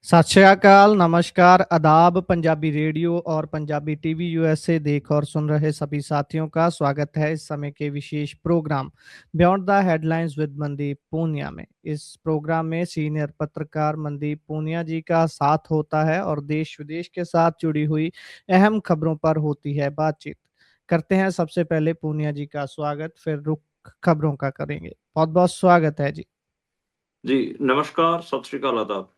सत श्री अकाल, नमस्कार, आदाब। पंजाबी रेडियो और पंजाबी टीवी यूएसए देख और सुन रहे सभी साथियों का स्वागत है इस समय के विशेष programme beyond the headlines with Mandeep Punia में। इस प्रोग्राम में सीनियर पत्रकार मनदीप पूनिया जी का साथ होता है और देश विदेश के साथ जुड़ी हुई अहम खबरों पर होती है बातचीत। करते हैं सबसे पहले पूनिया जी का स्वागत, फिर रुख खबरों का करेंगे। बहुत बहुत स्वागत है जी। जी, नमस्कार, सत श्री अकाल, आदाब।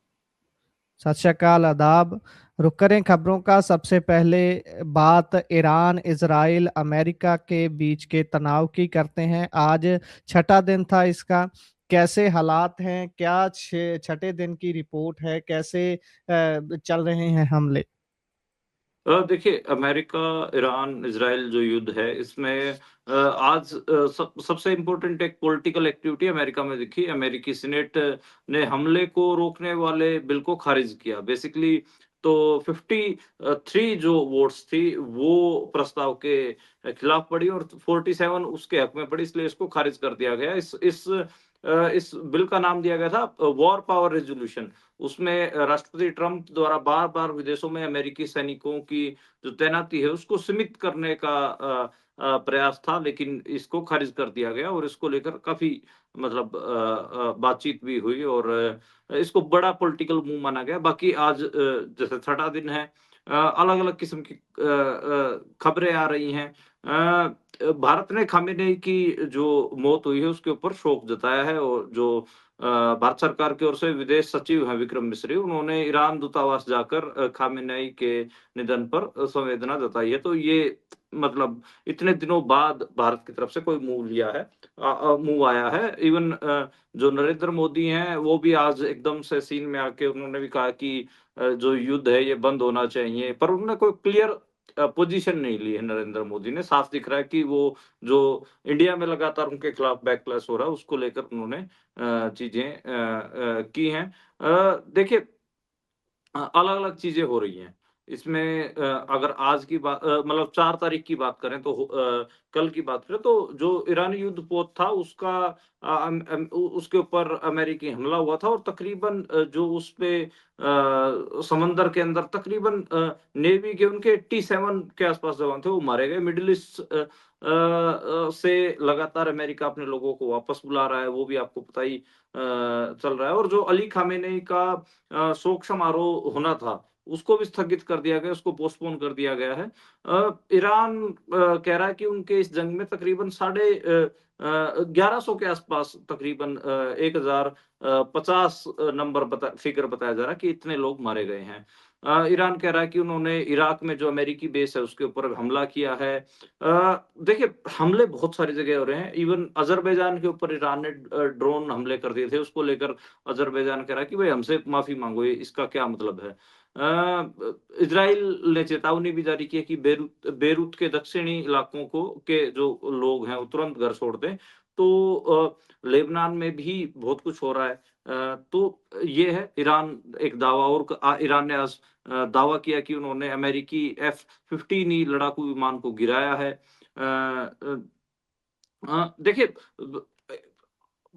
सत श्री अकाल, आदाब। रुक करें खबरों का। सबसे पहले बात ईरान, इजराइल, अमेरिका के बीच के तनाव की करते हैं। आज छठा दिन था इसका। कैसे हालात हैं? क्या छठे दिन की रिपोर्ट है? कैसे चल रहे हैं हमले? देखिए, अमेरिका, ईरान, इज़राइल जो युद्ध है, इसमें आज सबसे इम्पोर्टेंट एक पॉलिटिकल एक्टिविटी अमेरिका में दिखी। अमेरिकी सीनेट ने हमले को रोकने वाले बिल को खारिज किया। बेसिकली तो 53 जो वोट्स थी, वो प्रस्ताव के खिलाफ पड़ी और 47 उसके हक में पड़ी, इसलिए इसको खारिज कर दिया गया। इस बिल का नाम दिया गया था वॉर पावर रेज़ोल्यूशन। उसमें राष्ट्रपति ट्रंप द्वारा बार-बार विदेशों में अमेरिकी सैनिकों की जो तैनाती है, उसको सीमित करने का प्रयास था, लेकिन इसको खारिज कर दिया गया और इसको लेकर काफ़ी मतलब बातचीत भी हुई और इसको बड़ा पॉलिटिकल मूव माना गया। बाकी आज जैसे छठा दिन है, अलग-अलग किस्म की खबरें आ रही हैं। भारत ने खामेनेई की जो मौत हुई है, उसके ऊपर शोक जताया है और जो भारत सरकार की ओर से विदेश सचिव हैं विक्रम मिस्री, उन्होंने ईरान दूतावास जाकर खामेनेई के निधन पर संवेदना जताई है। तो ये मतलब इतने दिनों बाद भारत की तरफ से कोई मूव लिया है, मूव आया है। इवन जो नरेंद्र मोदी हैं, वो भी आज एकदम से सीन में आके उन्होंने भी कहा कि जो युद्ध है ये बंद होना चाहिए, पर उन्होंने कोई क्लियर पोजीशन नहीं ली है नरेंद्र मोदी ने। साफ दिख रहा है कि वो जो इंडिया में लगातार उनके खिलाफ बैकलैश हो रहा है, उसको लेकर उन्होंने चीज़ें की हैं। देखिए, अलग-अलग चीज़ें हो रही हैं। इसमें अगर आज की मतलब 4 तारीख की बात करें तो कल की बात करें तो जो ईरानी युद्ध पोत था उसका उसके ऊपर अमेरिकी हमला हुआ था और तकरीबन जो उसपे समंदर के अंदर तकरीबन नेवी के उनके 87 के आस-पास जवान थे, वो मारे गए। मिडल ईस्ट से लगातार अमेरिका अपने लोगों को वापस बुला रहा है, वो भी आपको पता ही चल रहा है और जो अली खामेनेई का शोक समारोह होना था, उसको भी स्थगित कर दिया गया, उसको पोस्टपोन कर दिया गया है। ईरान कह रहा है कि उनके इस जंग में तकरीबन 1100 के आसपास तकरीबन 1050 नंबर फिगर बताया जा रहा है कि इतने लोग मारे गए हैं। ईरान कह रहा है कि उन्होंने इराक में जो अमेरिकी बेस है, उसके ऊपर हमला किया है। देखिए, हमले बहुत सारी जगह हो रहे हैं। इवन अज़रबैजान के ऊपर ईरान ने ड्रोन हमले कर दिए थे, उसको लेकर अज़रबैजान कह रहा है कि भई हमसे माफ़ी माँगो, ये इसका क्या मतलब है? इज़राइल ने चेतावनी भी जारी की है कि बेरूत बेरूत के दक्षिणी इलाकों के जो लोग हैं, वो तुरंत घर छोड़ दें। तो लेबनान में भी बहुत कुछ हो रहा है। तो ये है ईरान एक दावा और ईरान ने आज दावा किया कि उन्होंने अमेरिकी F-15E लड़ाकू विमान को गिराया है। देखिए, ब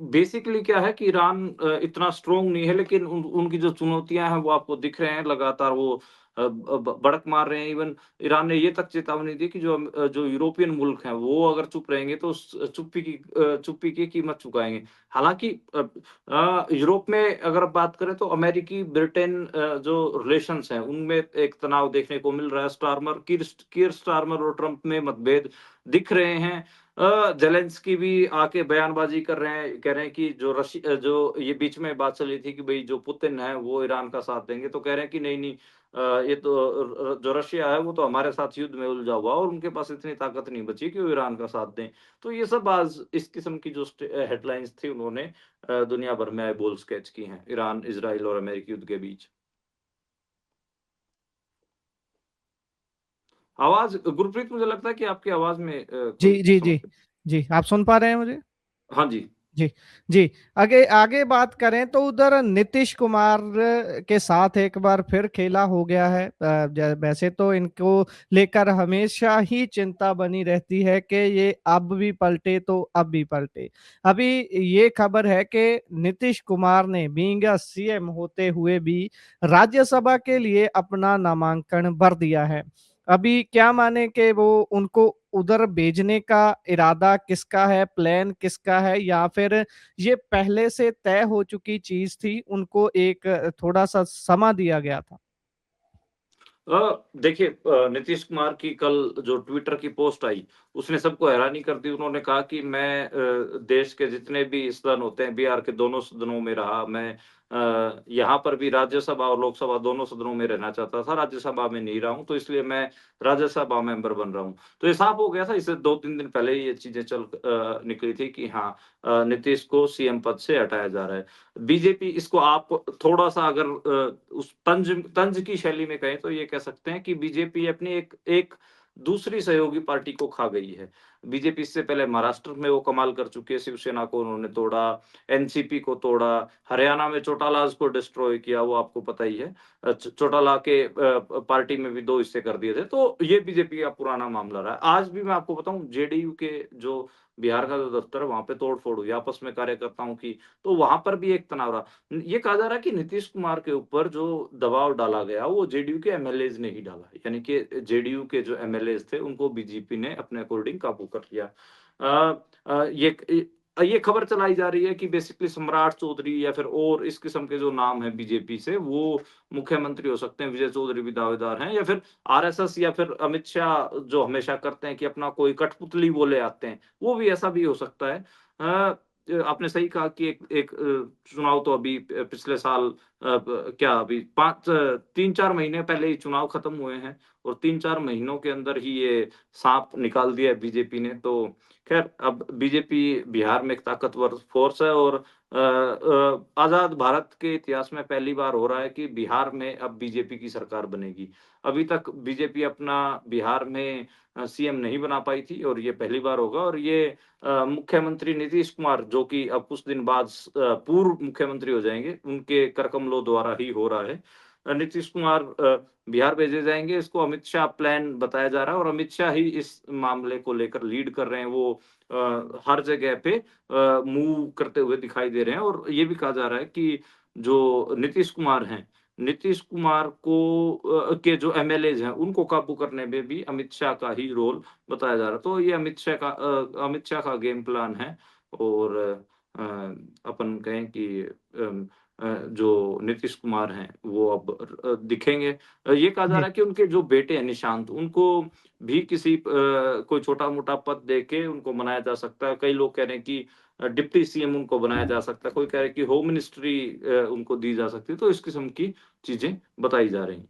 बेसिकली क्या है कि ईरान इतना स्ट्रॉन्ग नहीं है, लेकिन उनकी जो चुनौतियाँ हैं, वो आपको दिख रहे हैं, लगातार वो बढ़क मार रहे हैं। इवन ईरान ने ये तक चेतावनी दी कि जो यूरोपियन मुल्क हैं, वो अगर चुप रहेंगे तो चुप्पी की कीमत चुकाएँगे। हालाँकि यूरोप में अगर बात करें तो अमेरिकी, ब्रिटेन जो रिलेशंस हैं, उनमें एक तनाव देखने को मिल रहा है। कीर स्टारमर और ट्रंप में मतभेद दिख रहे हैं। ज़ेलेंस्की भी आके बयानबाज़ी कर रहे हैं, कह रहे हैं कि जो ये बीच में बात चली थी कि भई जो पुतिन है वो ईरान का साथ देंगे, तो कह रहे हैं कि नहीं, नहीं, ये तो जो रशिया है वो तो हमारे साथ युद्ध में उलझा हुआ है और उनके पास इतनी ताकत नहीं बची कि वो ईरान का साथ दें। तो ये सब आज इस किस्म की जो हेडलाइन्स थी उन्होंने दुनिया भर में बोल्ड स्केच की हैं, ईरान, इज़राइल और अमेरिकी युद्ध के बीच। आवाज़ गुरप्रीत, मुझे लगता है कि आपकी आवाज़ में जी कोई जी जी। समस्या। जी, आप सुन पा रहे हैं मुझे? हाँ जी। जी, जी। आगे आगे बात करें तो उधर नीतीश कुमार के साथ एक बार फिर खेला हो गया है। वैसे तो इनको लेकर हमेशा ही चिंता बनी रहती है कि ये अब भी पलटे तो अब भी पलटे। अभी ये खबर है कि नीतीश कुमार ने बीइंग अ सीएम होते हुए भी राज्यसभा के लिए अपना नामांकन भर दिया है। अभी क्या माने कि वो उनको उधर भेजने का इरादा किसका है, प्लान किसका है, या फिर ये पहले से तय हो चुकी चीज़ थी, उनको एक थोड़ा-सा समा दिया गया था? देखिए, नीतीश कुमार की कल जो ट्विटर की पोस्ट आई, उसने सबको हैरानी कर दी। उन्होंने कहा कि मैं देश के जितने भी सदन होते हैं, बिहार के दोनों सदनों में रहा। मैं यहाँ पर भी राज्यसभा और लोकसभा दोनों सदनों में रहना चाहता था, राज्यसभा में नहीं रहा हूँ, तो इसलिए मैं राज्यसभा मेंबर बन रहा हूँ। तो ये साफ हो गया था, इससे 2-3 दिन पहले ही ये चीज़ें निकली थी कि हाँ, नीतीश को सीएम पद से हटाया जा रहा है। बीजेपी इसको आप थोड़ा-सा अगर उस तंज तंज की शैली में कहें तो ये कह सकते हैं कि बीजेपी अपनी एक एक दूसरी सहयोगी पार्टी को खा गई है। बीजेपी इससे पहले महाराष्ट्र में वो कमाल कर चुकी है, शिवसेना को उन्होंने तोड़ा, एनसीपी को तोड़ा, हरियाणा में चौटालाज को डिस्ट्रॉय किया, वो आपको पता ही है। चौटाला के पार्टी में भी 2 हिस्से कर दिए थे, तो ये बीजेपी का पुराना मामला रहा है। आज भी मैं आपको बताऊँ, जेडीयू के जो बिहार का जो दफ्तर है, वहाँ पे तोड़-फोड़ हुई आपस में कार्यकर्ताओं की, तो वहाँ पर भी एक तनाव रहा। ये कहा जा रहा है कि नीतीश कुमार के ऊपर जो दबाव डाला गया, वो जेडीयू के एमएलएज़ ने ही डाला। यानी कि जेडीयू के जो एमएलएज़ थे, उनको बीजेपी ने अपने अकॉर्डिंग काबू कर लिया। ये खबर चलाई जा रही है कि बेसिकली सम्राट चौधरी या फिर और इस किस्म के जो नाम हैं बीजेपी से, वो मुख्यमंत्री हो सकते हैं। विजय चौधरी भी दावेदार हैं, या फिर आरएसएस या फिर अमित शाह जो हमेशा करते हैं कि अपना कोई कठपुतली वो ले आते हैं, वो भी ऐसा भी हो सकता है। आपने सही कहा कि एक एक चुनाव तो अभी पिछले साल क्या अभी 3-4 महीने पहले ही चुनाव खत्म हुए हैं, और 3-4 महीनों के अंदर ही ये साँप निकाल दिया है बीजेपी ने। तो ख़ैर, अब बीजेपी बिहार में एक ताकतवर फ़ोर्स है, और आज़ाद भारत के इतिहास में पहली बार हो रहा है कि बिहार में अब बीजेपी की सरकार बनेगी। अभी तक बीजेपी अपना बिहार में सीएम नहीं बना पाई थी, और ये पहली बार होगा, और ये मुख्यमंत्री नीतीश कुमार, जो कि अब कुछ दिन बाद पूर्व मुख्यमंत्री हो जाएँगे, उनके कर कमलों द्वारा ही हो रहा है। नीतीश कुमार बिहार भेजे जाएँगे, इसको अमित शाह प्लान बताया जा रहा है, और अमित शाह ही इस मामले को लेकर लीड कर रहे हैं। वो हर जगह पे मूव करते हुए दिखाई दे रहे हैं, और ये भी कहा जा रहा है कि जो नीतीश कुमार हैं, नीतीश कुमार को के जो एमएलएज़ हैं, उनको काबू करने में भी अमित शाह का ही रोल बताया जा रहा है। तो ये अमित शाह का गेम प्लान है, और अ, अपन कहें कि जो नीतीश कुमार हैं, वो अब दिखेंगे। ये कहा जा जी। रहा है कि उनके जो बेटे हैं निशांत, उनको भी किसी कोई छोटा-मोटा पद देके उनको बनाया जा सकता है। कई लोग कह रहे हैं कि डिप्टी सीएम उनको बनाया जा सकता है, कोई कह रहा है कि होम मिनिस्ट्री उनको दी जा सकती है। तो इस किस्म की चीज़ें बताई जा रही हैं।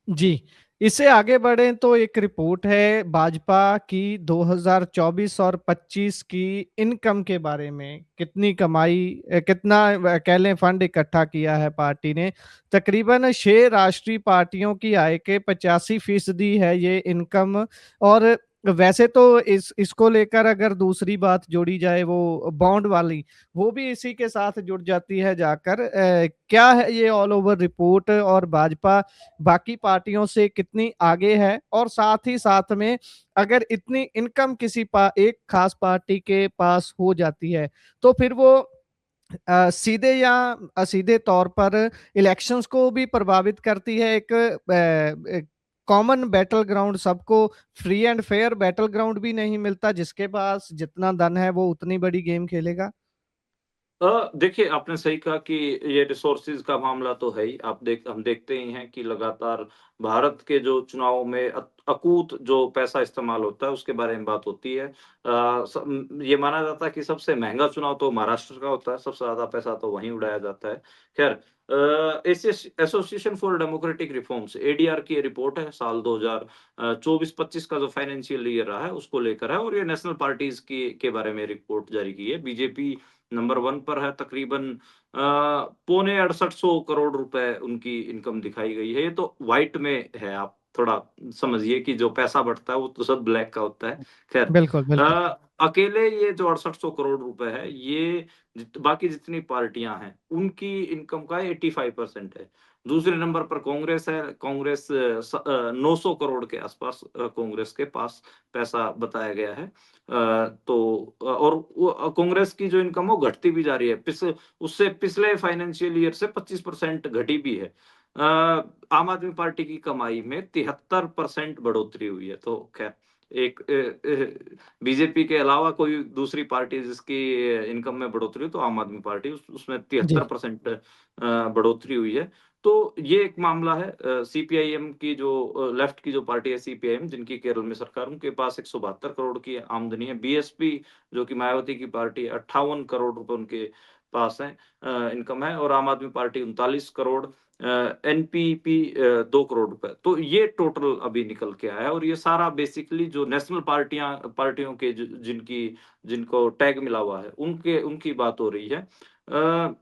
जी, इससे आगे बढ़ें तो एक रिपोर्ट है भाजपा की 2024 और 25 की इनकम के बारे में। कितनी कमाई, कितना कह लें फंड इकट्ठा किया है पार्टी ने। तकरीबन 6 राष्ट्रीय पार्टियों की आय के 85% है ये इनकम। और वैसे तो इस इसको लेकर अगर दूसरी बात जोड़ी जाए वो बॉन्ड वाली, वो भी इसी के साथ जुड़ जाती है जाकर। क्या है ये ऑल ओवर रिपोर्ट, और भाजपा बाकी पार्टियों से कितनी आगे है, और साथ ही साथ में अगर इतनी इनकम किसी एक खास पार्टी के पास हो जाती है, तो फिर वो सीधे या असीधे तौर पर इलेक्शंस को भी प्रभावित करती है। एक कॉमन बैटल ग्राउंड, सबको free and fair battle ground भी नहीं मिलता, जिसके पास जितना धन है वो उतनी बड़ी गेम खेलेगा। देखिए, आपने सही कहा कि ये रिसोर्सेज़ का मामला तो है ही। हम देखते ही हैं कि लगातार भारत के जो चुनावों में अकूत जो पैसा इस्तेमाल होता है, उसके बारे में बात होती है। ये माना जाता है कि सबसे महँगा चुनाव तो महाराष्ट्र का होता है, सबसे ज़्यादा पैसा तो वहीं उड़ाया जाता है। ख़ैर, association for democratic reforms, ADR की ये रिपोर्ट है, साल 2024-25 का जो फाइनेंशियल ईयर रहा है, उसको लेकर है, और ये नेशनल पार्टीज़ की के बारे में रिपोर्ट जारी की है। बीजेपी नंबर 1 पर है, तकरीबन पौने 6800 करोड़ रुपए उनकी इनकम दिखाई गई है। ये तो व्हाइट में है, आप थोड़ा समझिए कि जो पैसा बढ़ता है वो तो सब ब्लैक का होता है। ख़ैर, बिल्कुल, बिल्कुल। अकेले ये जो 6800 करोड़ रुपए है, ये बाकी जितनी पार्टियां हैं उनकी इनकम का 85% है। दूसरे नंबर पर कांग्रेस है। कांग्रेस 900 करोड़ के आसपास कांग्रेस के पास पैसा बताया गया है। और कांग्रेस की जो इनकम वो घटती भी जा रही है। उससे पिछले फाइनेंशियल ईयर से 25% घटी भी है। आम आदमी पार्टी की कमाई में 73% बढ़ोतरी हुई है। तो खैर, एक बीजेपी के अलावा कोई दूसरी पार्टी जिसकी इनकम में बढ़ोतरी हो तो आम आदमी पार्टी, उसमें जी। 73% बढ़ोतरी हुई है। तो ये एक मामला है। सीपीआईएम की जो लेफ्ट की जो पार्टी है सीपीआईएम, जिनकी केरल में सरकार, उनके पास 172 करोड़ की आमदनी है। बीएसपी जो कि मायावती की पार्टी है, 58 करोड़ रुपए उनके पास है, इनकम है। और आम आदमी पार्टी 39 करोड़, एनपीपी 2 करोड़ रुपए। तो ये टोटल अभी निकल के आया है, और ये सारा बेसिकली जो नेशनल पार्टियों के जिनकी जिनको टैग मिला हुआ है उनकी बात हो रही है। अ,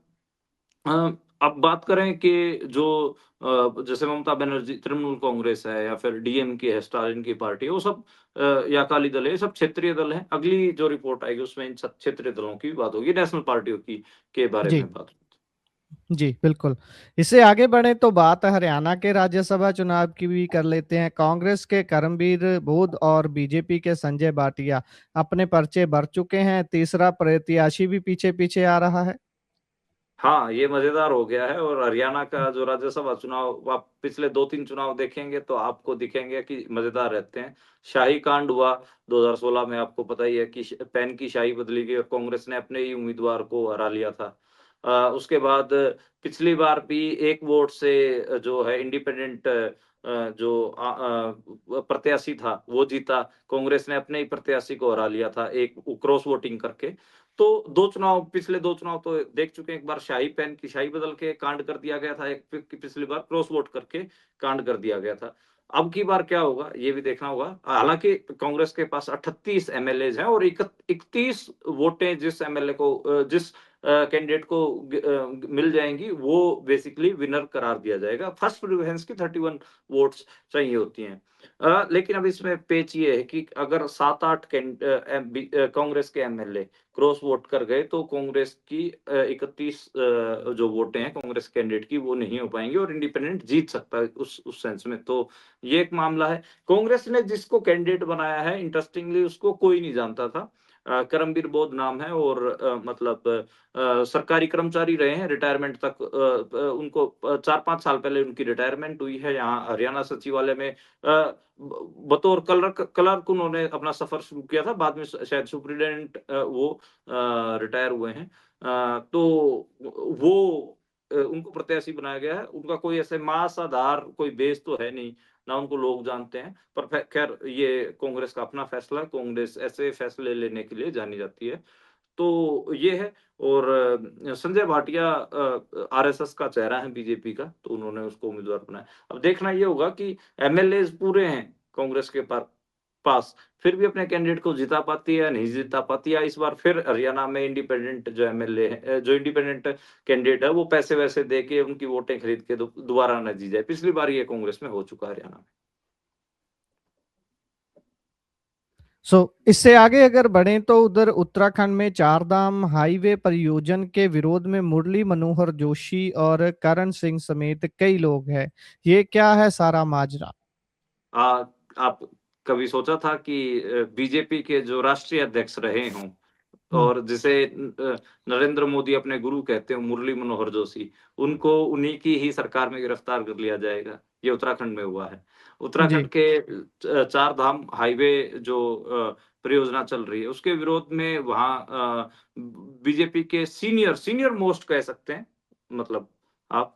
अ, अब बात करें कि जो जैसे ममता बनर्जी, तृणमूल कांग्रेस है, या फिर डीएमके है, स्टालिन की पार्टी है, वो सब या अकाली दल है, ये सब क्षेत्रीय दल हैं। अगली जो रिपोर्ट आएगी उसमें इन सब क्षेत्रीय दलों की भी बात होगी, नेशनल पार्टियों की के बारे जी। में बात होगी। जी, बिल्कुल। इससे आगे बढ़े तो बात हरियाणा के राज्यसभा चुनाव की भी कर लेते हैं। कांग्रेस के करमबीर बोध और बीजेपी के संजय भाटिया अपने पर्चे भर चुके हैं। तीसरा प्रत्याशी भी पीछे-पीछे आ रहा है। हाँ, ये मज़ेदार हो गया है। और हरियाणा का जो राज्यसभा चुनाव, आप पिछले 2-3 चुनाव देखेंगे तो आपको दिखेंगे कि मज़ेदार रहते हैं। शाही कांड हुआ 2016 में, आपको पता ही है कि पेन की शाही बदली गई और कांग्रेस ने अपने ही उम्मीदवार को हरा लिया था। उसके बाद पिछली बार भी 1 वोट से जो है इंडिपेंडेंट जो प्रत्याशी था वो जीता। कांग्रेस ने अपने ही प्रत्याशी को हरा लिया था एक क्रॉस वोटिंग करके। तो 2 चुनाव, पिछले 2 चुनाव तो देख चुके हैं। एक बार शाही पेन की शाही बदल के कांड कर दिया गया था, एक पिछली बार क्रॉस वोट करके कांड कर दिया गया था। अब की बार क्या होगा, ये भी देखना होगा। हालाँकि कांग्रेस के पास 38 एमएलएज़ हैं, और 31 वोटें जिस एमएलए को जिस कैंडिडेट को मिल जाएँगी, वो बेसिकली विनर करार दिया जाएगा। फर्स्ट प्रेफरेंस की 31 वोट्स चाहिए होती हैं। लेकिन अब इसमें पेच ये है कि अगर 7-8 कांग्रेस के एमएलए क्रॉस वोट कर गए तो कांग्रेस की 31 जो वोटें हैं कांग्रेस कैंडिडेट की, वो नहीं हो पाएँगी, और इंडिपेंडेंट जीत सकता है उस सेंस में। तो ये एक मामला है। कांग्रेस ने जिसको कैंडिडेट बनाया है, इंटरेस्टिंगली उसको कोई नहीं जानता था। करमबीर बोध नाम है, और मतलब सरकारी कर्मचारी रहे हैं रिटायरमेंट तक। उनको 4-5 साल पहले उनकी रिटायरमेंट हुई है यहाँ हरियाणा सचिवालय में। बतौर क्लर्क उन्होंने अपना सफर शुरू किया था, बाद में शायद सुपरिटेंडेंट वो रिटायर हुए हैं। तो वो उनको प्रत्याशी बनाया गया है। उनका कोई ऐसे मास आधार, कोई बेस तो है नहीं, ना उनको लोग जानते हैं। पर खैर, ये कांग्रेस का अपना फैसला है। कांग्रेस ऐसे फैसले लेने के लिए जानी जाती है। तो ये है। और संजय भाटिया आरएसएस का चेहरा है बीजेपी का, तो उन्होंने उसको उम्मीदवार बनाया। अब देखना ये होगा कि एमएलएज़ पूरे हैं कांग्रेस के पास, फिर भी अपने कैंडिडेट को जिता पाती है या नहीं जिता पाती है, या इस बार फिर हरियाणा में इंडिपेंडेंट जो एमएलए है, जो इंडिपेंडेंट कैंडिडेट है, वो पैसे-वैसे दे के उनकी वोटें खरीद के दोबारा ना जीत जाए। पिछली बार ये कांग्रेस में हो चुका है हरियाणा में। सो इससे आगे अगर बढ़ें तो उधर उत्तराखंड में चारधाम हाईवे परियोजन के विरोध में मुरली मनोहर जोशी और करण सिंह समेत कई लोग हैं। ये क्या है सारा माजरा? आ, आप कभी सोचा था कि बीजेपी के जो राष्ट्रीय अध्यक्ष रहे हों, हुँ, और जिसे नरेंद्र मोदी अपने गुरु कहते हैं, मुरली मनोहर जोशी, उनको उन्हीं की ही सरकार में गिरफ्तार कर लिया जाएगा। ये उत्तराखंड में हुआ है। उत्तराखंड जी, के चार धाम हाईवे जो परियोजना चल रही है, उसके विरोध में वहाँ बीजेपी के सीनियर सीनियर मोस्ट कह सकते हैं, मतलब आप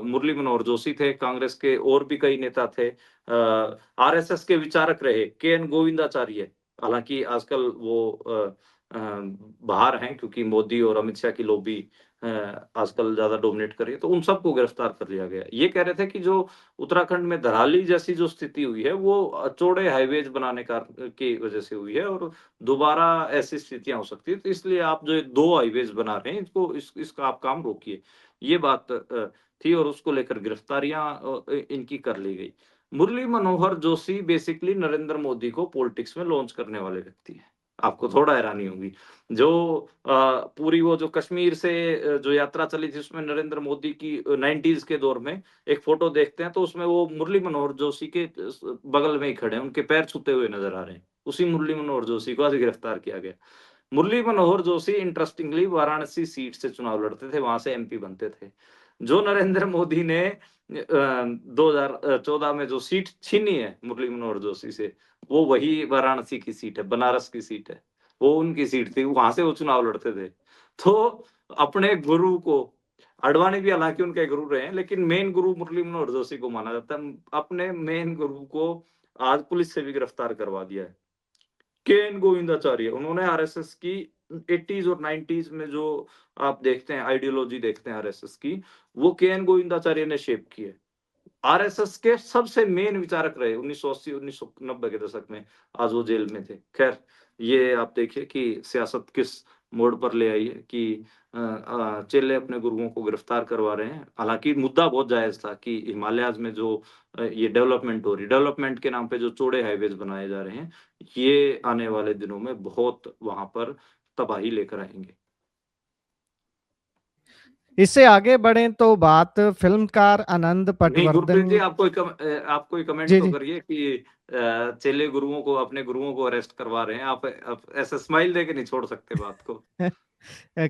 मुरली मनोहर जोशी थे, कांग्रेस के और भी कई नेता थे, आरएसएस के विचारक रहे, केएन गोविंदाचार्य, हालाँकि आजकल वो अ, बाहर हैं, क्योंकि मोदी और अमित शाह की लॉबी आजकल ज़्यादा डोमिनेट कर रही है, तो उन सबको गिरफ्तार कर लिया गया। ये कह रहे थे कि जो उत्तराखंड में धराली जैसी जो स्थिति हुई है, वो चौड़े हाईवेज बनाने का की वजह से हुई है, और दोबारा ऐसी स्थितियाँ हो सकती है। तो इसलिए आप जो ये 2 हाईवेज बना रहे हैं, इसका आप काम रोकिए। ये बात थी, और उसको लेकर गिरफ्तारियाँ इनकी कर ली गई। मुरली मनोहर जोशी बेसिकली नरेंद्र मोदी को पॉलिटिक्स में लॉन्च करने वाले व्यक्ति हैं। आपको थोड़ा हैरानी होगी। जो पूरी वो जो कश्मीर से जो यात्रा चली थी उसमें नरेंद्र मोदी की 90s के दौर में एक फ़ोटो देखते हैं तो उसमें वो मुरली मनोहर जोशी के बगल में ही खड़े हैं, उनके पैर छूते हुए नज़र आ रहे हैं। उसी मुरली मनोहर जोशी को आज गिरफ्तार किया गया। मुरली मनोहर जोशी इंटरेस्टिंगली वाराणसी सीट से चुनाव लड़ते थे, वहाँ से एमपी बनते थे। जो नरेंद्र मोदी ने 2014 में जो सीट छीनी है मुरली मनोहर जोशी से, वो वही वाराणसी की सीट है, बनारस की सीट है। वो उनकी सीट थी, वहाँ से वो चुनाव लड़ते थे। तो अपने गुरु को आडवाणी भी हालाँकि उनके गुरु रहे हैं, लेकिन मेन गुरु मुरली मनोहर जोशी को माना जाता है। अपने मेन गुरु को आज पुलिस से भी गिरफ्तार करवा दिया है। के.एन. गोविंदाचार्य, उन्होंने आरएसएस की 80s और 90s में जो आप देखते हैं आइडियोलॉजी देखते हैं आरएसएस की, वो के.एन. गोविंदाचार्य ने शेप की है। आरएसएस के सबसे मेन विचारक रहे 1980 1990 के दशक में, आज वो जेल में थे। खैर, ये आप देखिए कि सियासत किस मोड़ पर ले आई है कि चेले अपने गुरुओं को गिरफ्तार करवा रहे हैं। हालाँकि मुद्दा बहुत जायज़ था कि हिमालयाज़ में जो ये डेवलपमेंट हो रही है, डेवलपमेंट के नाम पे जो चौड़े हाइवेज़ बनाए जा रहे हैं, ये आने वाले दिनों में बहुत वहाँ पर तबाही लेकर आएँगे। इससे आगे बढ़ें तो बात फ़िल्मकार आनंद नहीं, गुरप्रीत जी पटवर्धन। आप कोई कमेंट जी, तो जी। करिए कि चेले गुरुओं को अपने गुरुओं को अरेस्ट करवा रहे हैं। आप ऐसे स्माइल देके नहीं छोड़ सकते बात को।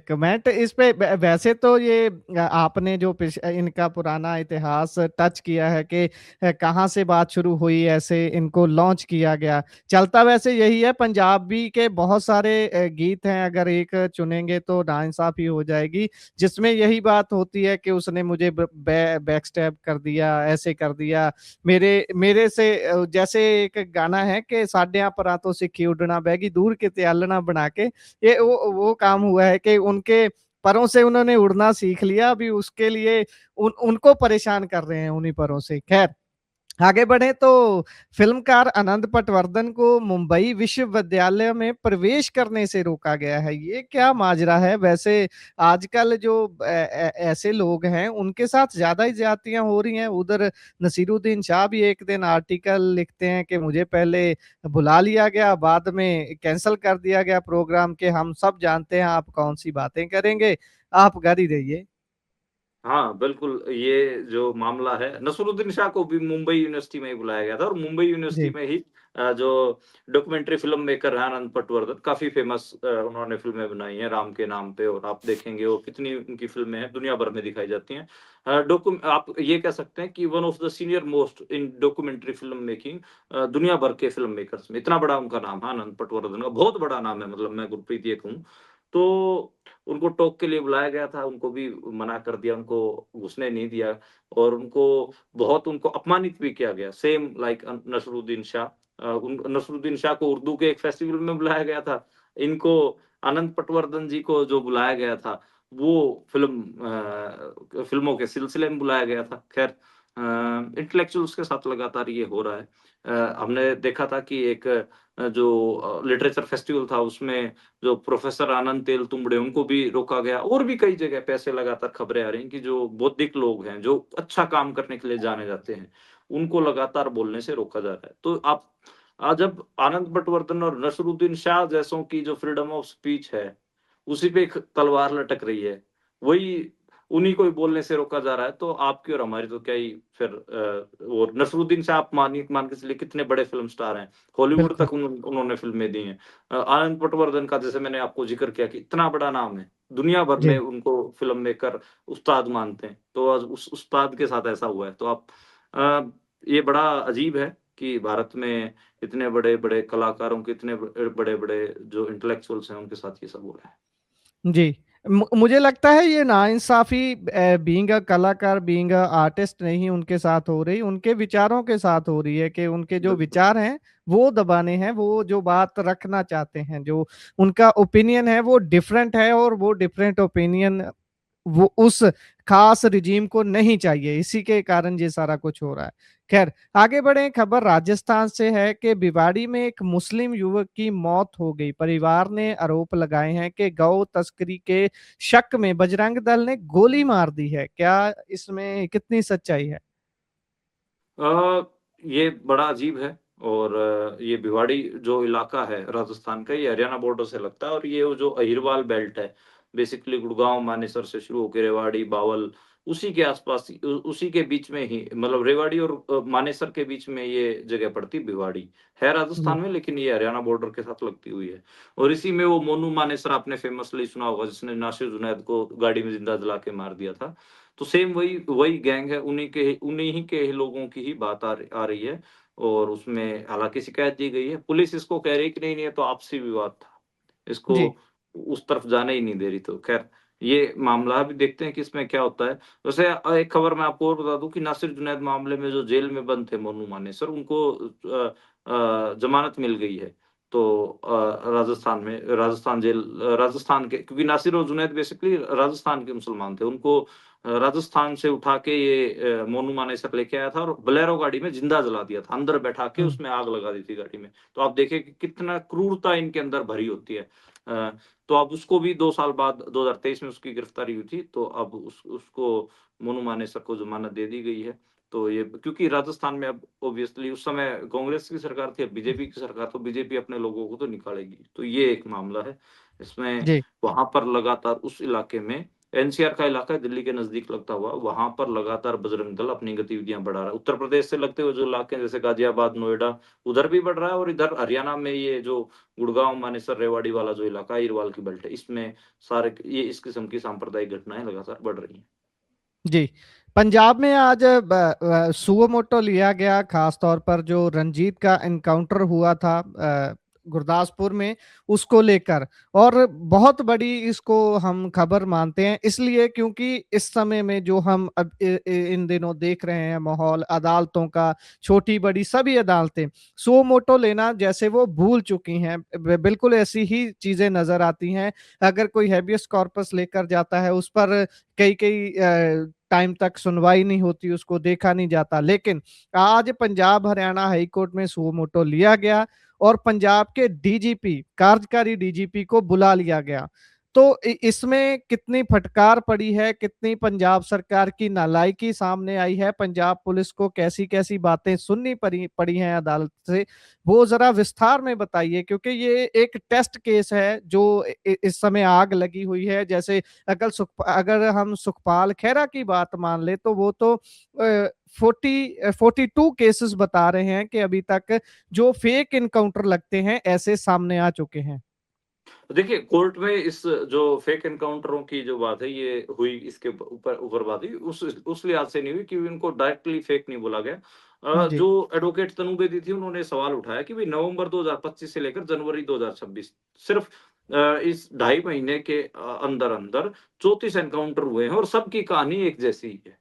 कमेंट इस पे वैसे तो ये आपने जो इनका पुराना इतिहास टच किया है कि कहाँ से बात शुरू हुई, ऐसे इनको लॉन्च किया गया। चलता वैसे यही है, पंजाबी के बहुत सारे गीत हैं, अगर एक चुनेंगे तो नाइंसाफ़ी हो जाएगी, जिसमें यही बात होती है कि उसने मुझे बैक स्टैब कर दिया, ऐसे कर दिया। मेरे मेरे से जैसे एक गाना है कि साडियां परां तो सिक्खी उड़ना बैगी दूर किते आलना बना के, ये वो काम हुआ है कि उनके परों से उन्होंने उड़ना सीख लिया, अभी उसके लिए उनको परेशान कर रहे हैं उन्हीं परों से। खैर, आगे बढ़े तो फ़िल्मकार आनंद पटवर्धन को मुंबई विश्वविद्यालय में प्रवेश करने से रोका गया है। ये क्या माजरा है? वैसे आजकल जो ऐसे लोग हैं, उनके साथ ज़्यादा ही ज़्यादतियाँ हो रही हैं। उधर नसीरुद्दीन शाह भी एक दिन आर्टिकल लिखते हैं कि मुझे पहले बुला लिया गया, बाद में कैंसल कर दिया गया प्रोग्राम, कि हम सब जानते हैं आप कौन-सी बातें करेंगे, आप घर ही रहिए। हाँ, बिल्कुल, ये जो मामला है नसरुद्दीन शाह को भी मुंबई यूनिवर्सिटी में ही बुलाया गया था और मुंबई यूनिवर्सिटी जी, में ही जो डॉक्यूमेंट्री फ़िल्म मेकर हैं आनंद पटवर्धन, काफ़ी फ़ेमस उन्होंने फ़िल्में बनाई हैं राम के नाम पे और आप देखेंगे वो कितनी उनकी फ़िल्में हैं, दुनिया भर में दिखाई जाती हैं। आप ये कह सकते हैं कि one of the senior most in documentary film making दुनिया भर के फ़िल्म मेकर्स में, इतना बड़ा उनका नाम है आनंद पटवर्धन का, बहुत बड़ा नाम है मतलब मैं गुरप्रीत ये कहूँ। तो उनको टॉक के लिए बुलाया गया था, उनको भी मना कर दिया, उनको घुसने नहीं दिया और उनको अपमानित भी किया गया। सेम लाइक नसरुद्दीन शाह उन नसरुद्दीन शाह को उर्दू के एक फेस्टिवल में बुलाया गया था। इनको आनंद पटवर्धन जी को जो बुलाया गया था, वो फ़िल्मों के सिलसिले में बुलाया गया था। ख़ैर इंटेलेक्चुअल्स के साथ लगातार ये हो रहा है। हमने देखा था कि एक जो लिटरेचर फेस्टिवल था उसमें जो प्रोफ़ेसर आनंद तेलतुंबड़े उनको भी रोका गया और भी कई जगह पे ऐसे लगातार खबरें आ रही हैं कि जो बौद्धिक लोग हैं, जो अच्छा काम करने के लिए जाने जाते हैं, उनको लगातार बोलने से रोका जा रहा है। तो आप जब आनंद पटवर्धन और नसरुद्दीन शाह जैसों की जो फ्रीडम ऑफ स्पीच है, उसी पे एक तलवार लटक रही है, वही उन्हीं को ही बोलने से रोका जा रहा है, तो आपकी और हमारी तो क्या ही फिर और नसरुद्दीन शाह आप मान के चलिए कितने बड़े फ़िल्म स्टार हैं। हॉलीवुड बिल्कुल। तक उन्होंने फ़िल्में दी हैं। आनंद पटवर्धन का जैसे मैंने आपको ज़िक्र किया कि इतना बड़ा नाम है, दुनिया भर में जी। उनको फ़िल्म मेकर उस्ताद मानते हैं, तो आज उस उस्ताद के साथ ऐसा हुआ है। तो ये बड़ा अजीब है कि भारत में इतने बड़े-बड़े कलाकारों के इतने बड़े-बड़े जो इंटेलेक्चुअल्स हैं, उनके साथ ये सब हो रहा है। जी। मुझे लगता है ये नाइंसाफ़ी बीइंग अ कलाकार, बीइंग अ आर्टिस्ट नहीं उनके साथ हो रही, उनके विचारों के साथ हो रही है कि उनके जो बिल्कुल। विचार हैं, वो दबाने हैं, वो जो बात रखना चाहते हैं, जो उनका ओपिनियन है, वो डिफरेंट है और वो डिफरेंट ओपिनियन वो उस खास रिजीम को नहीं चाहिए, इसी के कारण ये सारा कुछ हो रहा है। ख़ैर, आगे बढ़ें, खबर राजस्थान से है कि भिवाड़ी में एक मुस्लिम युवक की मौत हो गई। परिवार ने आरोप लगाए हैं कि गौ तस्करी के शक में बजरंग दल ने गोली मार दी है। क्या इसमें कितनी सच्चाई है? अ, ये बड़ा अजीब है और ये भिवाड़ी जो इलाका है राजस्थान का, ये हरियाणा बॉर्डर से लगता है और ये वो जो अहिरवाल बेल्ट है, बेसिकली गुड़गाँव, मानेसर से शुरू होके रेवाड़ी, बावल, उसी के आस-पास उसी के बीच में ही, मतलब रेवाड़ी और मानेसर के बीच में ये जगह पड़ती है भिवाड़ी। है जी, राजस्थान में, लेकिन ये हरियाणा बॉर्डर के साथ लगती हुई है। और इसी में वो मोनू मानेसर आपने फेमसली सुना होगा, जिसने नासिर जुनैद को गाड़ी में ज़िंदा जला के मार दिया था। तो सेम वही वही गैंग है, उन्हीं ही के लोगों की ही बात आ रही है। और उसमें हालाँकि शिकायत दी गई है। पुलिस इसको कह रही है कि नहीं-नहीं, ये तो आपसी विवाद था। इसको जी, उस तरफ जाने ही नहीं दे रही। तो ख़ैर, ये मामला अभी देखते हैं कि इसमें क्या होता है। वैसे एक खबर मैं आपको और बता दूँ कि नासिर जुनैद मामले में जो जेल में बंद थे मोनू मानेसर, उनको ज़मानत मिल गई है। तो राजस्थान में, राजस्थान के, क्योंकि नासिर और जुनैद बेसिकली राजस्थान के मुसलमान थे। उनको राजस्थान से उठा के ये मोनू मानेसर लेके आया था और बोलेरो गाड़ी में ज़िंदा जला दिया था। अंदर बैठा के हुँ, उसमें आग लगा दी थी गाड़ी में। तो आप देखिए कि कितना क्रूरता इनके अंदर भरी होती है। अ, तो अब उसको भी 2 साल बाद 2023 में उसकी गिरफ्तारी हुई थी, तो अब उसको मोनू मानेसर को ज़मानत दे दी गई है। तो ये, क्योंकि राजस्थान में अब ऑब्वियसली उस समय कांग्रेस की सरकार थी, अब बीजेपी की सरकार, तो बीजेपी अपने लोगों को तो निकालेगी। तो ये एक मामला है। इसमें जी। वहाँ पर लगातार उस इलाके में, एनसीआर का इलाका है, दिल्ली के नज़दीक लगता हुआ, वहाँ पर लगातार बजरंग दल अपनी गतिविधियाँ बढ़ा रहा है। उत्तर प्रदेश से लगते हुए जो इलाके हैं, जैसे गाज़ियाबाद, नोएडा, उधर भी बढ़ रहा है, और इधर हरियाणा में ये जो गुड़गाँव, मानेसर, रेवाड़ी वाला जो इलाका है, अहिरवाल की बेल्ट है, इसमें सारे ये इस किस्म की सांप्रदायिक घटनाएँ लगातार बढ़ रही हैं। जी। पंजाब में आज सुओ मोटो लिया गया, खास तौर पर जो रंजीत का एनकाउंटर हुआ था गुरदासपुर में, उसको लेकर। और बहुत बड़ी इसको हम खबर मानते हैं इसलिए क्योंकि इस समय में जो हम अब इन दिनों देख रहे हैं माहौल अदालतों का, छोटी बड़ी सभी अदालतें सुओ मोटो लेना जैसे वो भूल चुकी हैं। बिल्कुल ऐसी ही चीजें नजर आती हैं। अगर कोई हैबियस कॉर्पस लेकर जाता है, उस पर कई कई टाइम तक सुनवाई नहीं होती, उसको देखा नहीं जाता। लेकिन आज पंजाब हरियाणा हाई कोर्ट में सुओ मोटो लिया गया और पंजाब के डीजीपी, कार्यकारी डीजीपी को बुला लिया गया। तो इसमें कितनी फटकार पड़ी है, कितनी पंजाब सरकार की नालायकी सामने आई है, पंजाब पुलिस को कैसी कैसी बातें सुननी पड़ी पड़ी हैं अदालत से, वो जरा विस्तार में बताइए। क्योंकि ये एक टेस्ट केस है जो इस समय आग लगी हुई है। जैसे अगर हम सुखपाल खैरा की बात मान ले तो वो तो 42 केसेस बता रहे हैं कि अभी तक जो फेक इनकाउंटर लगते हैं ऐसे सामने आ चुके हैं। देखिए, कोर्ट में इस जो फेक एनकाउंटरों की जो बात है, ये हुई, इसके ऊपर बात हुई, उस लिहाज से नहीं हुई कि इनको डायरेक्टली फेक नहीं बोला गया। जी, जो एडवोकेट तनु बेदी थी, उन्होंने सवाल उठाया कि भई नवंबर 2025 से लेकर जनवरी 2026, सिर्फ इस ढाई महीने के अंदर-अंदर 34 एनकाउंटर हुए हैं और सबकी कहानी एक जैसी ही है।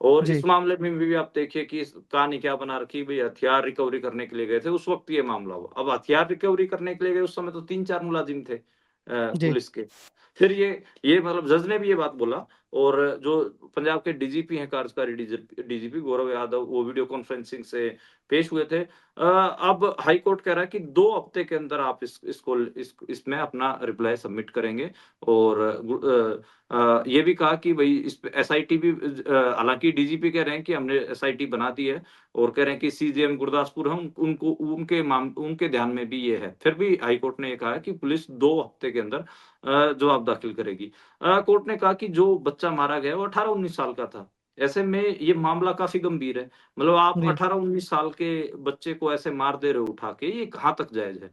और जी, इस मामले में भी आप देखिए कि इस कहानी क्या बना रखी, भई हथियार रिकवरी करने के लिए गए थे, उस वक़्त ये मामला हुआ। अब हथियार रिकवरी करने के लिए गए, उस समय तो 3-4 मुलाज़िम थे जी, पुलिस के। फिर ये मतलब जज ने भी ये बात बोला। और जो पंजाब के डीजीपी हैं, कार्यकारी डीजीपी गौरव यादव, वो वीडियो कॉन्फ्रेंसिंग से पेश हुए थे। अब हाई कोर्ट कह रहा है कि 2 हफ्ते के अंदर आप इसमें अपना रिप्लाई सबमिट करेंगे। और ये भी कहा कि भई इस पे एसआईटी भी, हालाँकि डीजीपी कह रहे हैं कि हमने एसआईटी बना दी है, और कह रहे हैं कि सीजेएम गुरदासपुर हम उनको उनके ध्यान में भी ये है। फिर भी हाई कोर्ट ने ये कहा है कि पुलिस 2 हफ्ते के अंदर जवाब दाखिल करेगी। कोर्ट ने कहा कि जो बच्चा मारा गया वो 18-19 साल का था। ऐसे में ये मामला काफ़ी गंभीर है। मतलब आप जी, 18-19 साल के बच्चे को ऐसे मार दे रहे हो उठा के, ये कहाँ तक जायज़ है?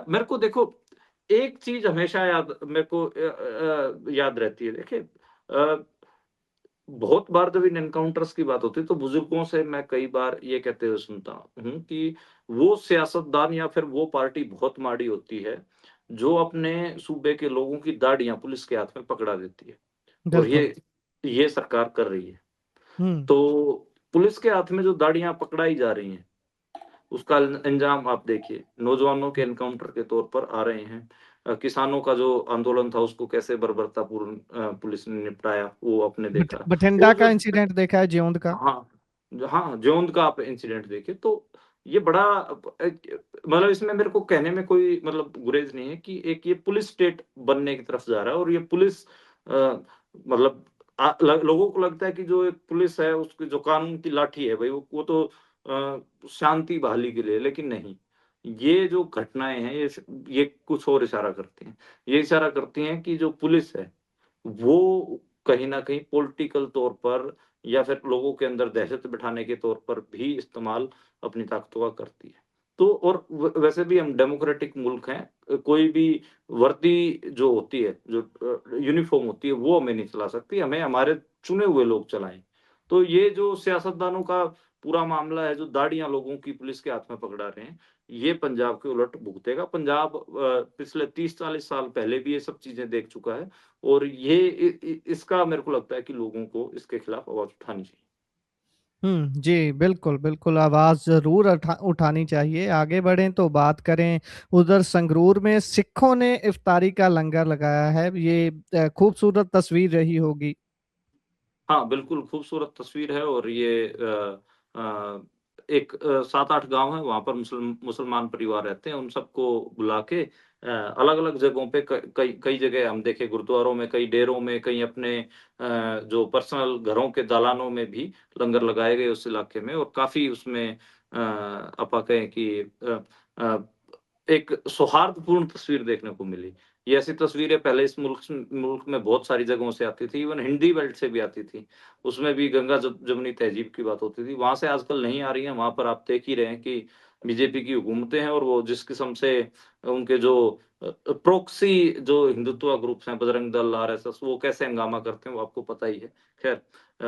मेरे को देखो, एक चीज़ हमेशा मेरे को याद रहती है। देखिए, बहुत बार जब इन एनकाउंटर्स की बात होती है, तो बुजुर्गों से मैं कई बार ये कहते हुए सुनता हूँ कि वो सियासतदान या फिर वो पार्टी बहुत माड़ी होती है, जो अपने सूबे के लोगों की दाढ़ियाँ पुलिस के हाथ में पकड़ा देती है। और बिल्कुल। ये सरकार कर रही है। हुँ, तो पुलिस के हाथ में जो दाढ़ियाँ पकड़ाई जा रही हैं, उसका अंजाम आप देखिए, नौजवानों के एनकाउंटर के तौर पर आ रहे हैं। किसानों का जो आंदोलन था, उसको कैसे बर्बरतापूर्ण पुलिस ने निपटाया, वो आपने देखा। बठिंडा और का जो इंसिडेंट देखा है, ज्योंद का? हाँ, हाँ, जोंध का आप इंसिडेंट देखिए, तो ये बड़ा मतलब इसमें मेरे को कहने में कोई मतलब गुरेज नहीं है कि एक ये पुलिस स्टेट बनने की तरफ जा रहा है। और ये पुलिस मतलब लोगों को लगता है कि जो एक पुलिस है, उसकी जो कानून की लाठी है, भई वो तो शांति बहाली के लिए, लेकिन नहीं। ये जो घटनाएँ हैं, ये कुछ और इशारा करती हैं। ये इशारा करती हैं कि जो पुलिस है, वो कहीं न कहीं पॉलिटिकल तौर पर या फिर लोगों के अंदर दहशत बिठाने के तौर पर भी इस्तेमाल अपनी ताकतों का करती है। तो और वैसे भी हम डेमोक्रेटिक मुल्क हैं। कोई भी वर्दी जो होती है, जो यूनिफ़ॉर्म होती है, वो हमें नहीं चला सकती, हमें हमारे चुने हुए लोग चलाएँ। तो ये जो सियासतदानों का पूरा मामला है, जो दाढ़ियाँ लोगों की पुलिस के हाथ में पकड़ा रहे हैं, ये पंजाब के उलट भुगतेगा। पंजाब पिछले 30-40 साल पहले भी ये सब चीज़ें देख चुका है और ये इ इसका मेरे को लगता है कि लोगों को इसके खिलाफ आवाज़ उठानी चाहिए। जी, बिल्कुल, बिल्कुल आवाज़ ज़रूर उठानी चाहिए। आगे बढ़ें तो बात करें उधर संगरूर में सिखों ने इफ्तारी का लंगर लगाया है। ये खूबसूरत तस्वीर रही होगी। हाँ, बिल्कुल खूबसूरत तस्वीर है और ये एक 7-8 गाँव हैं, वहाँ पर मुसलमान परिवार रहते हैं, उन सबको बुला के अलग-अलग जगहों पे कई कई जगह हम देखें गुरुद्वारों में, कई डेरों में, कहीं अपने जो पर्सनल घरों के दालानों में भी लंगर लगाए गए उस इलाके में और काफ़ी उसमें आपा कहें कि अ, एक सौहार्दपूर्ण तस्वीर देखने को मिली। ये ऐसी तस्वीरें पहले इस मुल्क में बहुत सारी जगहों से आती थी, इवन हिंदी बेल्ट से भी आती थी। उसमें भी गंगा जमुनी तहज़ीब की बात होती थी। वहाँ से आजकल नहीं आ रही हैं, वहाँ पर आप देख ही रहे हैं कि बीजेपी की हुकूमतें हैं और वो जिस किस्म से उनके जो प्रॉक्सी जो हिंदुत्व ग्रुप्स हैं, बजरंग दल, आरएसएस, वो कैसे हंगामा करते हैं, वो आपको पता ही है। ख़ैर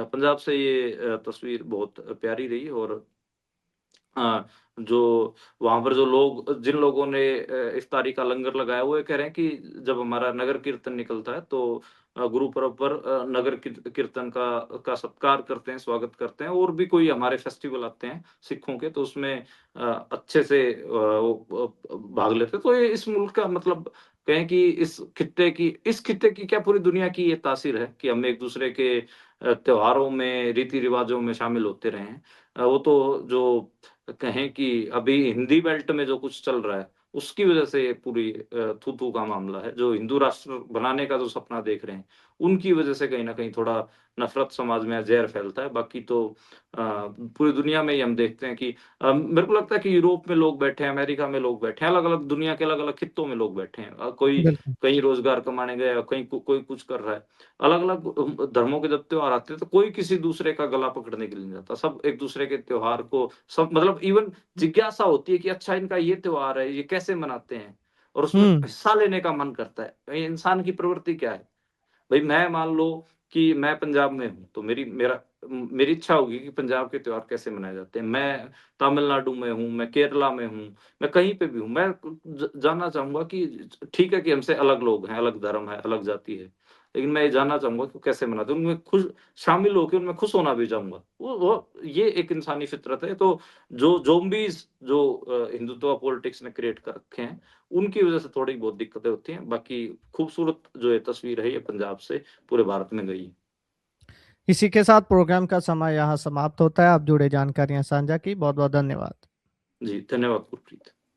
पंजाब से ये तस्वीर बहुत प्यारी रही और हाँ, जो वहाँ पर जो लोग जिन लोगों ने इफ्तारी का लंगर लगाया, वो ये कह रहे हैं कि जब हमारा नगर कीर्तन निकलता है, तो गुरु पर्व पर नगर कीर्तन का सत्कार करते हैं, स्वागत करते हैं और भी कोई हमारे फेस्टिवल आते हैं सिखों के, तो उसमें अच्छे से वो भाग लेते हैं। तो ये इस मुल्क का मतलब कहें कि इस खित्ते की क्या पूरी दुनिया की ये तासीर है कि हम एक-दूसरे के त्योहारों में, रीति-रिवाज़ों में शामिल होते रहे हैं। वो तो जो कहें कि अभी हिंदी बेल्ट में जो कुछ चल रहा है, उसकी वजह से ये पूरी थू-थू का मामला है। जो हिंदू राष्ट्र बनाने का जो सपना देख रहे हैं, उनकी वजह से कहीं न कहीं थोड़ा नफ़रत समाज में ज़हर फैलता है। बाकी तो पूरी दुनिया में ही हम देखते हैं कि मेरे को लगता है कि यूरोप में लोग बैठे हैं, अमेरिका में लोग बैठे हैं, अलग-अलग दुनिया के अलग-अलग खित्तों में लोग बैठे हैं। कोई बिल्कुल। कहीं रोज़गार कमाने गया, कहीं कोई कुछ कर रहा है। अलग-अलग धर्मों के जब त्योहार आते हैं, तो कोई किसी दूसरे का गला पकड़ने के लिए नहीं जाता। सब एक-दूसरे के त्योहार को सब मतलब इवन जिज्ञासा होती है कि अच्छा इनका ये त्योहार है, ये कैसे मनाते हैं? और उसमें हुँ, हिस्सा लेने का मन करता है। ये इंसान की प्रवृत्ति क्या है? भई मैं मान लो कि मैं पंजाब में हूँ, तो मेरी इच्छा होगी कि पंजाब के त्योहार कैसे मनाए जाते हैं। मैं तमिलनाडु में हूँ, मैं केरला में हूँ, मैं कहीं पे भी हूँ, मैं जानना चाहूँगा कि ठीक है कि हमसे अलग लोग हैं, अलग धर्म है, अलग जाति है। लेकिन मैं ये जानना चाहूँगा कि वो कैसे मनाते हैं, उनमें शामिल होके उनमें खुश होना भी चाहूँगा। वो ये एक इंसानी फितरत है। तो जो ज़ॉम्बीज़ जो हिंदुत्व पॉलिटिक्स ने क्रिएट कर रखे हैं, उनकी वज़ह से थोड़ी बहुत दिक्कतें होती हैं। बाकी खूबसूरत जो ये तस्वीर है, ये पंजाब से पूरे भारत में गई है। इसी के साथ प्रोग्राम का समय यहाँ समाप्त होता है। आप जुड़े जानकारियाँ साझा की, बहुत-बहुत धन्यवाद। जी, धन्यवाद गुरप्रीत।